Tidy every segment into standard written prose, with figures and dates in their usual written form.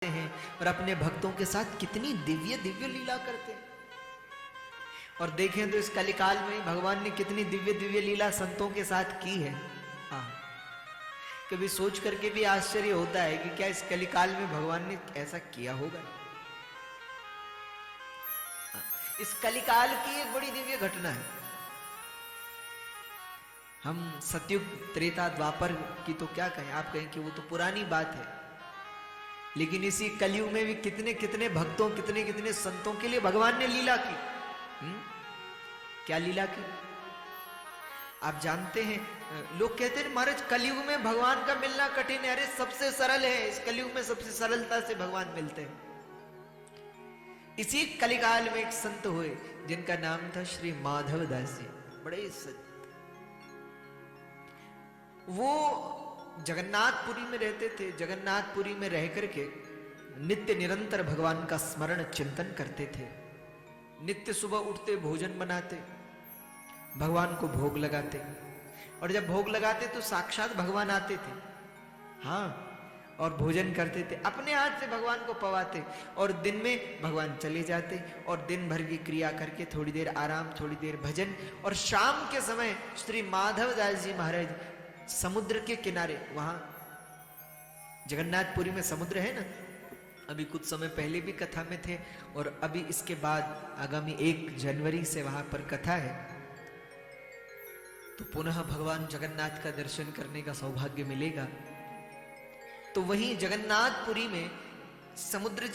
हैं और अपने भक्तों के साथ कितनी दिव्य दिव्य लीला करते हैं। और देखें तो इस कलिकाल में भगवान ने कितनी दिव्य दिव्य लीला संतों के साथ की है। हाँ, कभी सोच करके भी आश्चर्य होता है कि क्या इस कलिकाल में भगवान ने ऐसा किया होगा। इस कलिकाल की एक बड़ी दिव्य घटना है। हम सतयुग त्रेता द्वापर की तो क्या कहें, आप कहें कि वो तो पुरानी बात है, लेकिन इसी कलयुग में भी कितने कितने भक्तों कितने कितने संतों के लिए भगवान ने लीला की। क्या लीला की आप जानते हैं? लोग कहते हैं महाराज कलयुग में भगवान का मिलना कठिन है। अरे सबसे सरल है, इस कलयुग में सबसे सरलता से भगवान मिलते हैं। इसी कलिकाल में एक संत हुए जिनका नाम था श्री माधव दास जी। बड़े संत, वो जगन्नाथपुरी में रहते थे। जगन्नाथपुरी में रह करके नित्य निरंतर भगवान का स्मरण चिंतन करते थे। नित्य सुबह उठते, भोजन बनाते, भगवान को भोग लगाते, और जब भोग लगाते तो साक्षात भगवान आते थे। हाँ, और भोजन करते थे, अपने हाथ से भगवान को पवाते, और दिन में भगवान चले जाते, और दिन भर की क्रिया करके थोड़ी देर आराम, थोड़ी देर भजन, और शाम के समय श्री माधव दास जी महाराज समुद्र के किनारे, वहां जगन्नाथपुरी में समुद्र है ना, अभी कुछ समय पहले भी कथा में थे, और अभी इसके बाद आगामी 1 जनवरी से वहां पर कथा है। तो पुनः भगवान जगन्नाथ का दर्शन करने का सौभाग्य मिलेगा। तो वहीं जगन्नाथपुरी में समुद्र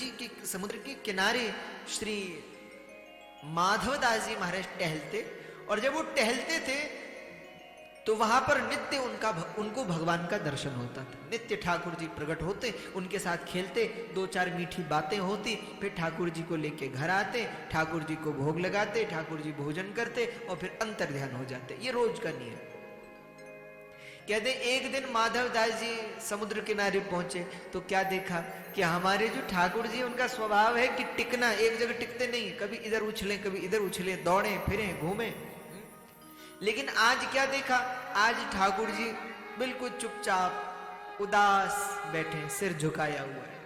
के किनारे श्री माधवदास जी महाराज टहलते, और जब वो टहलते थे तो वहां पर नित्य उनको भगवान का दर्शन होता था। नित्य ठाकुर जी प्रकट होते, उनके साथ खेलते, 2-4 मीठी बातें होती, फिर ठाकुर जी को लेके घर आते, ठाकुर जी को भोग लगाते, ठाकुर जी भोजन करते, और फिर अंतर ध्यान हो जाते। ये रोज का नियम। कहते एक दिन माधव दास जी समुद्र किनारे पहुंचे तो क्या देखा कि हमारे जो ठाकुर जी, उनका स्वभाव है कि टिकना, एक जगह टिकते नहीं, कभी इधर उछले कभी इधर उछले, दौड़े फिरे घूमे। लेकिन आज क्या देखा, आज ठाकुर जी बिल्कुल चुपचाप उदास बैठे, सिर झुकाया हुआ है,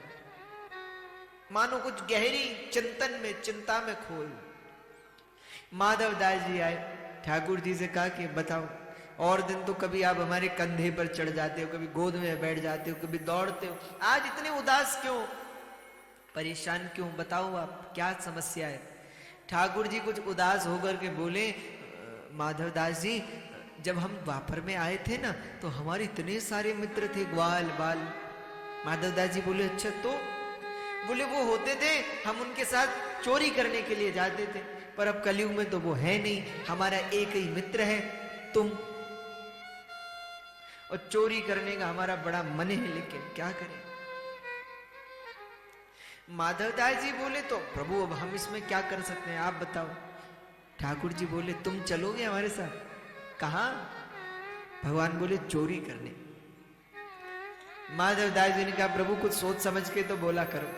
मानो कुछ गहरी चिंतन में, चिंता में खोए। माधव दास जी आए, ठाकुर जी से कहा कि बताओ, और दिन तो कभी आप हमारे कंधे पर चढ़ जाते हो, कभी गोद में बैठ जाते हो, कभी दौड़ते हो, आज इतने उदास क्यों, परेशान क्यों, बताओ आप क्या समस्या है। ठाकुर जी कुछ उदास होकर के बोले, माधव दास जी जब हम द्वापर में आए थे ना तो हमारे इतने सारे मित्र थे, ग्वाल बाल। माधव दास जी बोले अच्छा, तो बोले वो होते थे, हम उनके साथ चोरी करने के लिए जाते थे, पर अब कलयुग में तो वो है नहीं, हमारा एक ही मित्र है तुम, और चोरी करने का हमारा बड़ा मन है, लेकिन क्या करें। माधव दास जी बोले तो प्रभु अब हम इसमें क्या कर सकते हैं, आप बताओ। ठाकुर जी बोले तुम चलोगे हमारे साथ? कहां? भगवान बोले चोरी करने। माधव दास जी ने कहा प्रभु कुछ सोच समझ के तो बोला करो।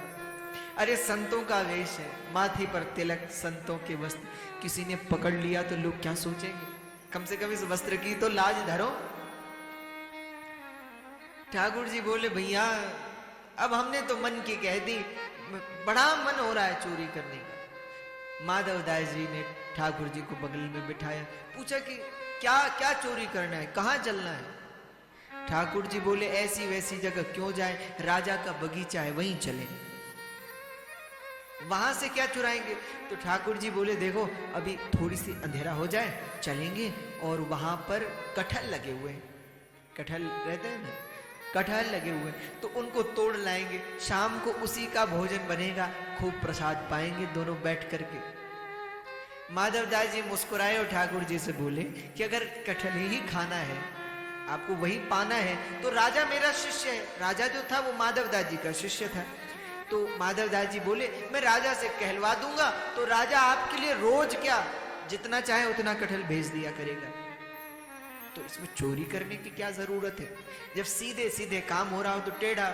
अरे संतों का वेश है, माथे पर तिलक, संतों के वस्त्र, किसी ने पकड़ लिया तो लोग क्या सोचेंगे, कम से कम इस वस्त्र की तो लाज धरो। ठाकुर जी बोले भैया अब हमने तो मन की कह दी, बड़ा मन हो रहा है चोरी करने का। माधव दास जी ने ठाकुर जी को बगल में बिठाया, पूछा कि क्या क्या चोरी करना है, कहां चलना है। ठाकुर जी बोले ऐसी वैसी जगह क्यों जाए, राजा का बगीचा है वहीं चले, वहां से क्या चुराएंगे। तो ठाकुर जी बोले देखो अभी थोड़ी सी अंधेरा हो जाए चलेंगे, और वहां पर कटहल लगे हुए हैं, कटहल रहते हैं ना, कटहल लगे हुए तो उनको तोड़ लाएंगे, शाम को उसी का भोजन बनेगा, खूब प्रसाद पाएंगे दोनों बैठ करके। माधव दास जी मुस्कुराए और ठाकुर जी से बोले कि अगर कटहल ही खाना है, आपको वही पाना है, तो राजा मेरा शिष्य है। राजा जो था वो माधव दास जी का शिष्य था। तो माधव दास जी बोले मैं राजा से कहलवा दूंगा, तो राजा आपके लिए रोज क्या जितना चाहे उतना कटहल भेज दिया करेगा, तो इसमें चोरी करने की क्या जरूरत है, जब सीधे सीधे काम हो रहा हो तो टेढ़ा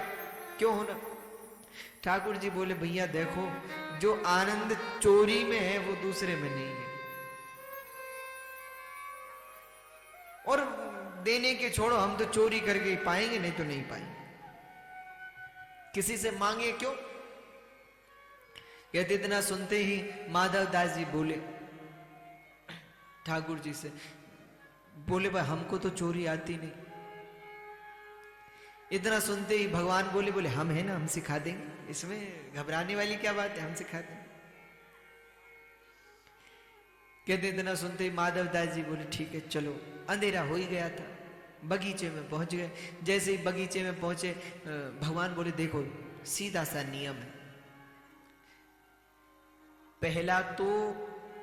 क्यों होना। ठाकुर जी बोले भैया देखो जो आनंद चोरी में है वो दूसरे में नहीं है, और देने के छोड़ो, हम तो चोरी करके ही पाएंगे, नहीं तो नहीं पाएंगे। किसी से मांगे क्यों? कहते इतना सुनते ही माधव दास जी बोले ठाकुर जी से, बोले भाई हमको तो चोरी आती नहीं। इतना सुनते ही भगवान बोले हम हैं ना, हम सिखा देंगे, इसमें घबराने वाली क्या बात है, हम सिखा देंगे। कहते इतना सुनते ही माधव दास जी बोले ठीक है चलो। अंधेरा हो ही गया था, बगीचे में पहुंच गए। जैसे ही बगीचे में पहुंचे भगवान बोले देखो सीधा सा नियम है, पहला तो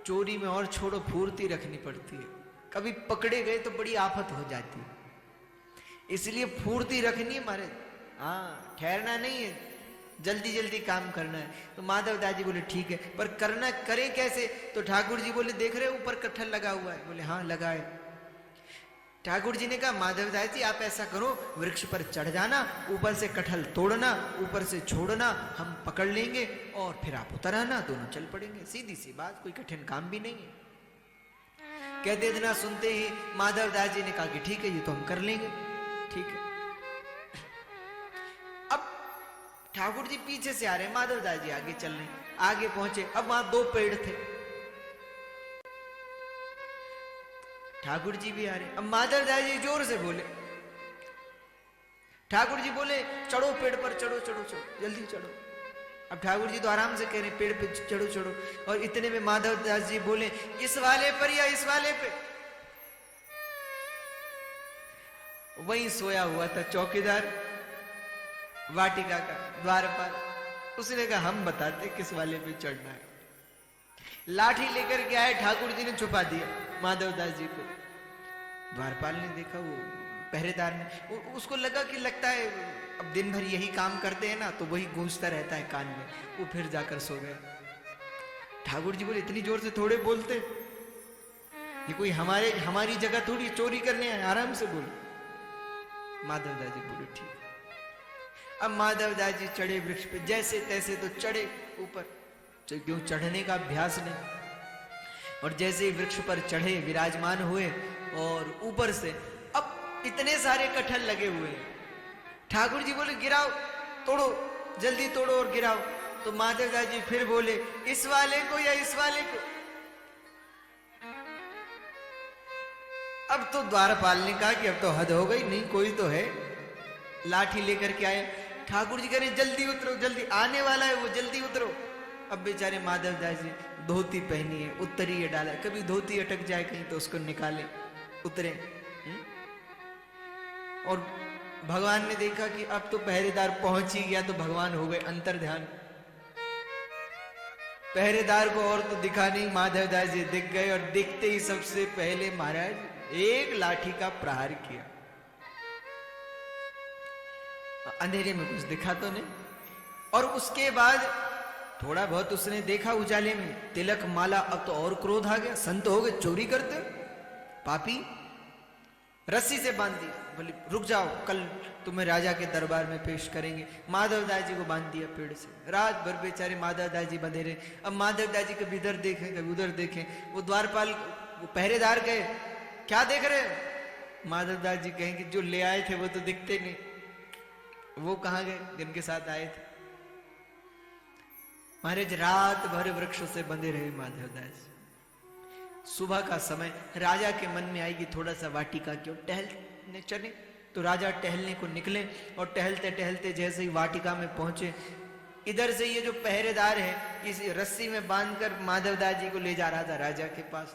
चोरी में और छोड़ो फुर्ती रखनी पड़ती है, कभी पकड़े गए तो बड़ी आफत हो जाती है, इसलिए फुर्ती रखनी है मारे, हाँ ठहरना नहीं है, जल्दी जल्दी काम करना है। तो माधव दास जी बोले ठीक है, पर करना करे कैसे? तो ठाकुर जी बोले देख रहे ऊपर कटहल लगा हुआ है? बोले हाँ लगा है। ठाकुर जी ने कहा माधव दास जी आप ऐसा करो, वृक्ष पर चढ़ जाना, ऊपर से कटहल तोड़ना, ऊपर से छोड़ना, हम पकड़ लेंगे और फिर आप उतर आना, दोनों चल पड़ेंगे, सीधी सी बात, कोई कठिन काम भी नहीं है। कहते इतना सुनते ही माधव दास जी ने कहा कि ठीक है ये तो हम कर लेंगे, ठीक है। अब ठाकुर जी पीछे से आ रहे हैं, माधव दास जी आगे चल रहे हैं। आगे पहुंचे, अब वहां 2 पेड़ थे, ठाकुर जी भी आ रहे। अब माधव दास जी जोर से बोले, ठाकुर जी बोले चढ़ो पेड़ पर, चढ़ो चढ़ो चढ़ो जल्दी चढ़ो। अब ठाकुर जी तो आराम से कह रहे पेड़ पे चढ़ो चढ़ो, और इतने में माधव दास जी बोले इस वाले पर या इस वाले पे? वहीं सोया हुआ था चौकीदार वाटिका का द्वारपाल, उसने कहा हम बताते किस वाले पे चढ़ना है। लाठी लेकर के आए, ठाकुर जी ने छुपा दिया माधव दास जी को। द्वारपाल ने देखा, वो पहरेदार ने, उसको लगा कि लगता है अब दिन भर यही काम करते हैं ना, तो वही गूंजता रहता है कान में, वो फिर जाकर सो गए। ठाकुर जी बोले इतनी जोर से थोड़े बोलते, ये कोई हमारी जगह थोड़ी चोरी करने आए, आराम से बोलो। माधव दास जी बोले ठीक। अब माधव दास जी चढ़े वृक्ष पे, जैसे तैसे तो चढ़े ऊपर, क्यों चढ़ने का अभ्यास नहीं। और जैसे ही वृक्ष पर चढ़े, विराजमान हुए, और ऊपर से अब इतने सारे कटहल लगे हुए हैं। ठाकुर जी बोले गिराओ, तोड़ो, जल्दी तोड़ो और गिराओ। तो माधव दास जी फिर बोले इस वाले को या इस वाले को? अब तो द्वारपाल ने कहा कि अब तो हद हो गई, नहीं कोई तो है। लाठी लेकर के आए, ठाकुर जी कह रहे जल्दी उतरो, जल्दी आने वाला है वो, जल्दी उतरो। अब बेचारे माधव दास जी धोती पहनी है, उत्तरीय डाला, कभी धोती अटक जाए कहीं तो उसको निकाले, उतरे। और भगवान ने देखा कि अब तो पहरेदार पहुंच ही गया, तो भगवान हो गए अंतर ध्यान। पहरेदार को और तो दिखा नहीं, माधव दास जी दिख गए, और दिखते ही सबसे पहले महाराज एक लाठी का प्रहार किया। अंधेरे में कुछ दिखा तो नहीं, और उसके बाद थोड़ा बहुत उसने देखा उजाले में, तिलक माला, अब तो और क्रोध आ गया, संत हो गए, चोरी करते पापी। रस्सी से बांध दिया, बोले रुक जाओ, कल तुम्हें राजा के दरबार में पेश करेंगे। माधव दास जी को बांध दिया पेड़ से, रात भर बेचारे माधव दास जी बंधे रहे। अब माधव दास जी कभी इधर देखें कभी उधर देखें। वो द्वारपाल, वो पहरेदार गए, क्या देख रहे हो? माधव दास जी कहें कि जो ले आए थे वो तो दिखते नहीं, वो कहाँ गए जिनके साथ आए थे? महाराज रात भर वृक्ष से बंधे रहे माधव दास। सुबह का समय, राजा के मन में आएगी थोड़ा सा वाटिका क्यों टहलने चले, तो राजा टहलने को निकले, और टहलते टहलते जैसे ही वाटिका में पहुंचे, इधर से ये जो पहरेदार है इस रस्सी में बांधकर माधव दास जी को ले जा रहा था राजा के पास।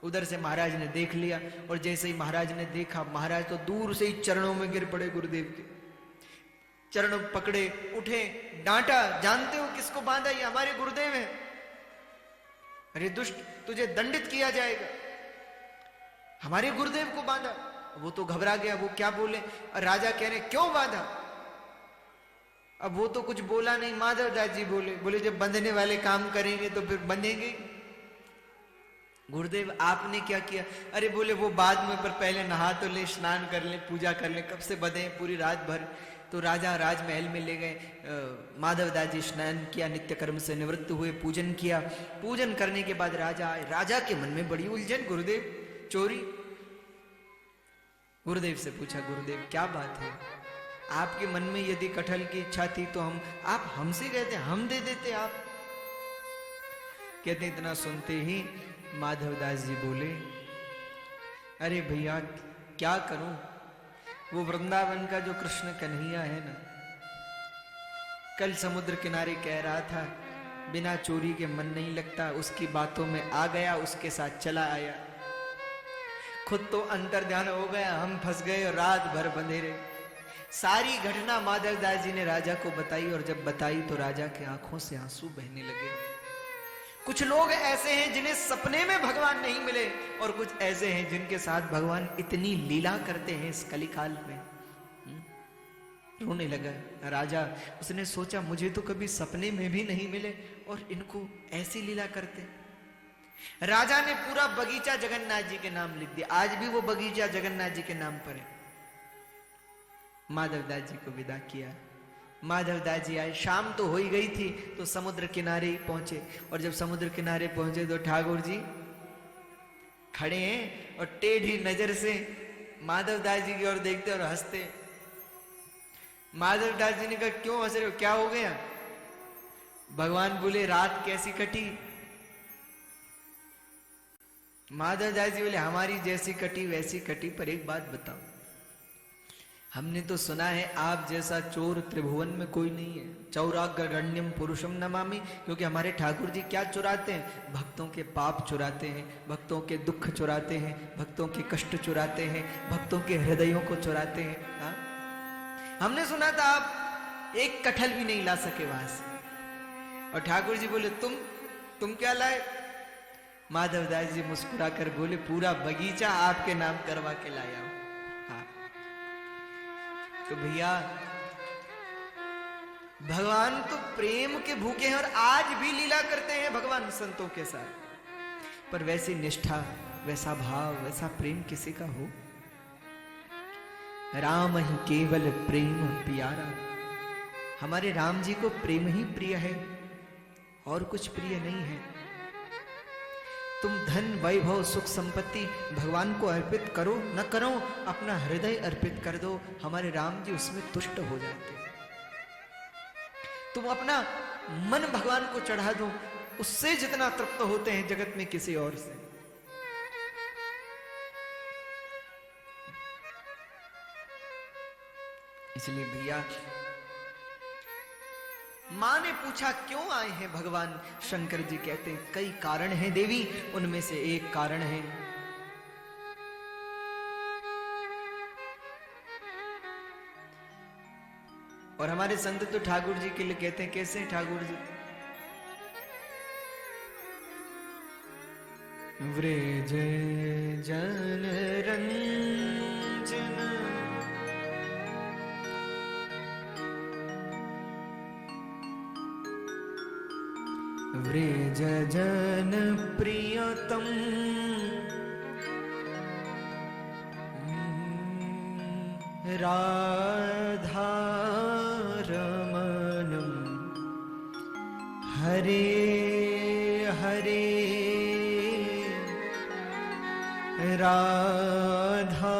उधर से महाराज ने देख लिया, और जैसे ही महाराज ने देखा, महाराज तो दूर से ही चरणों में गिर पड़े गुरुदेव के। चरण पकड़े, उठे, डांटा, जानते हो किसको बांधा? ये हमारे गुरुदेव हैं। अरे दुष्ट, तुझे दंडित किया जाएगा, हमारे गुरुदेव को बांधा। वो तो घबरा गया, वो क्या बोले? राजा कह रहे क्यों बांधा? अब वो तो कुछ बोला नहीं। माधव दास जी बोले जब बंधने वाले काम करेंगे तो फिर बंधेंगे। गुरुदेव आपने क्या किया? अरे बोले वो बाद में, पर पहले नहा तो ले, स्नान कर ले, पूजा कर ले, कब से बंधे पूरी रात भर। तो राजा राजमहल में ले गए, माधव दास जी स्नान किया, नित्य कर्म से निवृत्त हुए, पूजन किया। पूजन करने के बाद राजा आए, राजा के मन में बड़ी उलझन, गुरुदेव चोरी। गुरुदेव से पूछा, गुरुदेव क्या बात है? आपके मन में यदि कटहल की इच्छा थी तो आप हमसे कहते, हम दे देते आप। कहते इतना सुनते ही माधवदास जी बोले, अरे भैया क्या करूं, वो वृंदावन का जो कृष्ण कन्हैया है ना, कल समुद्र किनारे कह रहा था बिना चोरी के मन नहीं लगता, उसकी बातों में आ गया, उसके साथ चला आया, खुद तो अंतर्ध्यान हो गया, हम फंस गए और रात भर बंधे रहे। सारी घटना माधवदास जी ने राजा को बताई, और जब बताई तो राजा की आंखों से आंसू बहने लगे। कुछ लोग ऐसे हैं जिन्हें सपने में भगवान नहीं मिले, और कुछ ऐसे हैं जिनके साथ भगवान इतनी लीला करते हैं इस कलिकाल में। रोने लगा राजा, उसने सोचा मुझे तो कभी सपने में भी नहीं मिले और इनको ऐसी लीला करते। राजा ने पूरा बगीचा जगन्नाथ जी के नाम लिख दिया, आज भी वो बगीचा जगन्नाथ जी के नाम पर है। माधवदास जी को विदा किया, माधवदास जी आए, शाम तो हो ही गई थी, तो समुद्र किनारे पहुंचे, और जब समुद्र किनारे पहुंचे तो ठाकुर जी खड़े हैं और टेढ़ी नजर से माधवदास जी की ओर देखते और हंसते। माधवदास जी ने कहा क्यों हंस रहे हो, क्या हो गया? भगवान बोले रात कैसी कटी? माधवदास जी बोले हमारी जैसी कटी वैसी कटी, पर एक बात बताओ, हमने तो सुना है आप जैसा चोर त्रिभुवन में कोई नहीं है, चौराग्रगण्यम पुरुषम नमामि। क्योंकि हमारे ठाकुर जी क्या चुराते हैं? भक्तों के पाप चुराते हैं, भक्तों के दुख चुराते हैं, भक्तों के कष्ट चुराते हैं, भक्तों के हृदयों को चुराते हैं। हाँ? हमने सुना था आप एक कटहल भी नहीं ला सके वहां से, और ठाकुर जी बोले तुम क्या लाए? माधवदास जी मुस्कुरा कर बोले पूरा बगीचा आपके नाम करवा के लाया हूं। हाँ, तो भैया भगवान तो प्रेम के भूखे हैं, और आज भी लीला करते हैं भगवान संतों के साथ, पर वैसी निष्ठा, वैसा भाव, वैसा प्रेम किसी का हो? राम ही केवल प्रेम प्यारा, हमारे राम जी को प्रेम ही प्रिय है, और कुछ प्रिय नहीं है। तुम धन वैभव सुख संपत्ति भगवान को अर्पित करो न करो, अपना हृदय अर्पित कर दो, हमारे राम जी उसमें तुष्ट हो जाते। तुम अपना मन भगवान को चढ़ा दो, उससे जितना तृप्त होते हैं जगत में किसी और से। इसलिए भैया मां ने पूछा क्यों आए हैं भगवान? शंकर जी कहते हैं कई कारण हैं देवी, उनमें से एक कारण है और हमारे संत तो ठाकुर जी के लिए कहते हैं, कैसे ठाकुर जी? व्रज जन रंजन व्रज जन प्रियतम राधा रमणम हरे हरे राधा